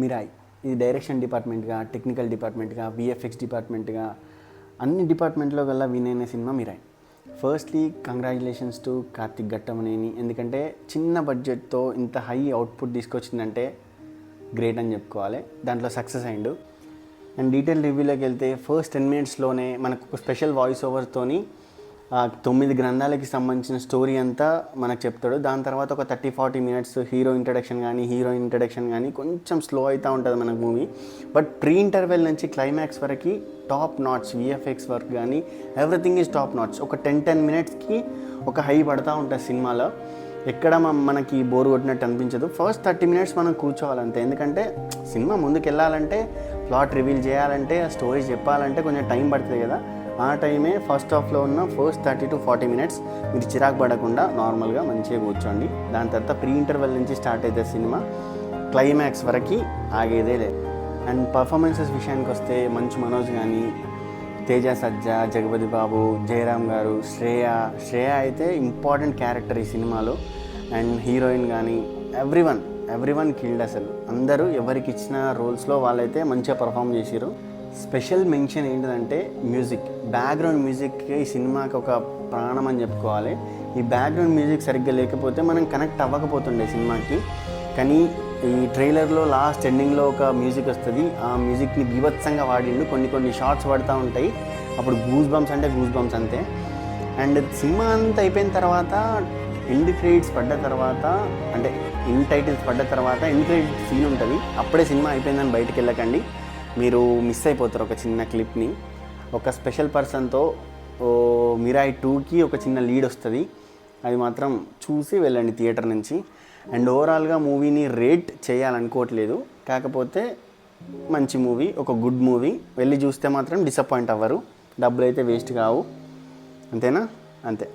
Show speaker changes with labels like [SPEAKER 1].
[SPEAKER 1] Mirai ఇది direction డిపార్ట్మెంట్గా, technical డిపార్ట్మెంట్గా, VFX డిపార్ట్మెంట్గా అన్ని డిపార్ట్మెంట్లో గల విన్ అయిన cinema Mirai. Firstly congratulations to Karthik Ghattamaneni. ఎందుకంటే చిన్న బడ్జెట్తో ఇంత హై అవుట్పుట్ తీసుకొచ్చిందంటే గ్రేట్ అని చెప్పుకోవాలి. దాంట్లో సక్సెస్ అయిండు. అండ్ డీటెయిల్ రివ్యూలోకి వెళ్తే ఫస్ట్ 10 minutesలోనే మనకు ఒక స్పెషల్ వాయిస్ ఓవర్తోని 9 గ్రంథాలకి సంబంధించిన స్టోరీ అంతా మనకు చెప్తాడు. దాని తర్వాత ఒక 30-40 minutes హీరో ఇంట్రడక్షన్ కానీ హీరోయిన్ ఇంట్రడక్షన్ కానీ కొంచెం స్లో అవుతూ ఉంటుంది మనకు మూవీ. బట్ ప్రీ ఇంటర్వెల్ నుంచి క్లైమాక్స్ వరకు టాప్ నాట్స్ విఎఫ్ఎక్స్ వర్క్ కానీ ఎవ్రీథింగ్ ఈజ్ టాప్ నాట్స్. ఒక 10 minutesకి ఒక హై పడుతూ ఉంటుంది సినిమాలో. ఎక్కడ మనకి బోర్ కొట్టినట్టు అనిపించదు. ఫస్ట్ 30 minutes మనం కూర్చోవాలంతే. ఎందుకంటే సినిమా ముందుకు వెళ్ళాలంటే, ప్లాట్ రివీల్ చేయాలంటే, స్టోరీ చెప్పాలంటే కొంచెం టైం పడుతుంది కదా. ఆ టైమే ఫస్ట్ హాఫ్లో ఉన్న ఫస్ట్ 30 to 40 minutes మీరు చిరాకు పడకుండా నార్మల్గా మంచిగా కూర్చోండి. దాని తర్వాత ప్రీ ఇంటర్వెల్ నుంచి స్టార్ట్ అవుతుంది సినిమా, క్లైమాక్స్ వరకు ఆగేదే లేదు. అండ్ పర్ఫార్మెన్సెస్ విషయానికి వస్తే మంచు మనోజ్ కానీ, తేజ సజ్జా, జగపతి బాబు, జయరామ్ గారు, శ్రేయ అయితే ఇంపార్టెంట్ క్యారెక్టర్ ఈ సినిమాలో. అండ్ హీరోయిన్ కానీ ఎవ్రీవన్ కిల్డ్. అసలు అందరూ ఎవరికి ఇచ్చిన రోల్స్లో వాళ్ళైతే మంచిగా పర్ఫామ్ చేశారు. స్పెషల్ మెన్షన్ ఏంటంటే మ్యూజిక్, బ్యాక్గ్రౌండ్ మ్యూజిక్ ఈ సినిమాకి ఒక ప్రాణం అని చెప్పుకోవాలి. ఈ బ్యాక్గ్రౌండ్ మ్యూజిక్ సరిగ్గా లేకపోతే మనం కనెక్ట్ అవ్వకపోతుండే సినిమాకి. కానీ ఈ ట్రైలర్లో లాస్ట్ ఎండింగ్లో ఒక మ్యూజిక్ వస్తుంది. ఆ మ్యూజిక్ని బీభత్సంగా వాడిండు. కొన్ని షార్ట్స్ పడుతూ ఉంటాయి. అప్పుడు గూస్ బంప్స్ అంతే. అండ్ సినిమా అంతా అయిపోయిన తర్వాత ఎండ్ క్రెడిట్స్ పడ్డ తర్వాత, అంటే ఎండ్ టైటిల్స్ పడ్డ తర్వాత ఎండ్ క్రెడిట్ సీన్ ఉంటుంది. అప్పుడే సినిమా అయిపోయిందని బయటికి వెళ్ళకండి, మీరు మిస్ అయిపోతారు ఒక చిన్న క్లిప్ని. ఒక స్పెషల్ పర్సన్తో మిరాయ్ 2కి ఒక చిన్న లీడ్ వస్తుంది. అది మాత్రం చూసి వెళ్ళండి థియేటర్ నుంచి. అండ్ ఓవరాల్గా మూవీని రేట్ చేయాలనుకోవట్లేదు, కాకపోతే మంచి మూవీ, ఒక గుడ్ మూవీ. వెళ్ళి చూస్తే మాత్రం డిసప్పాయింట్ అవ్వరు, డబ్బులు అయితే వేస్ట్ కావు. అంతేనా? అంతే.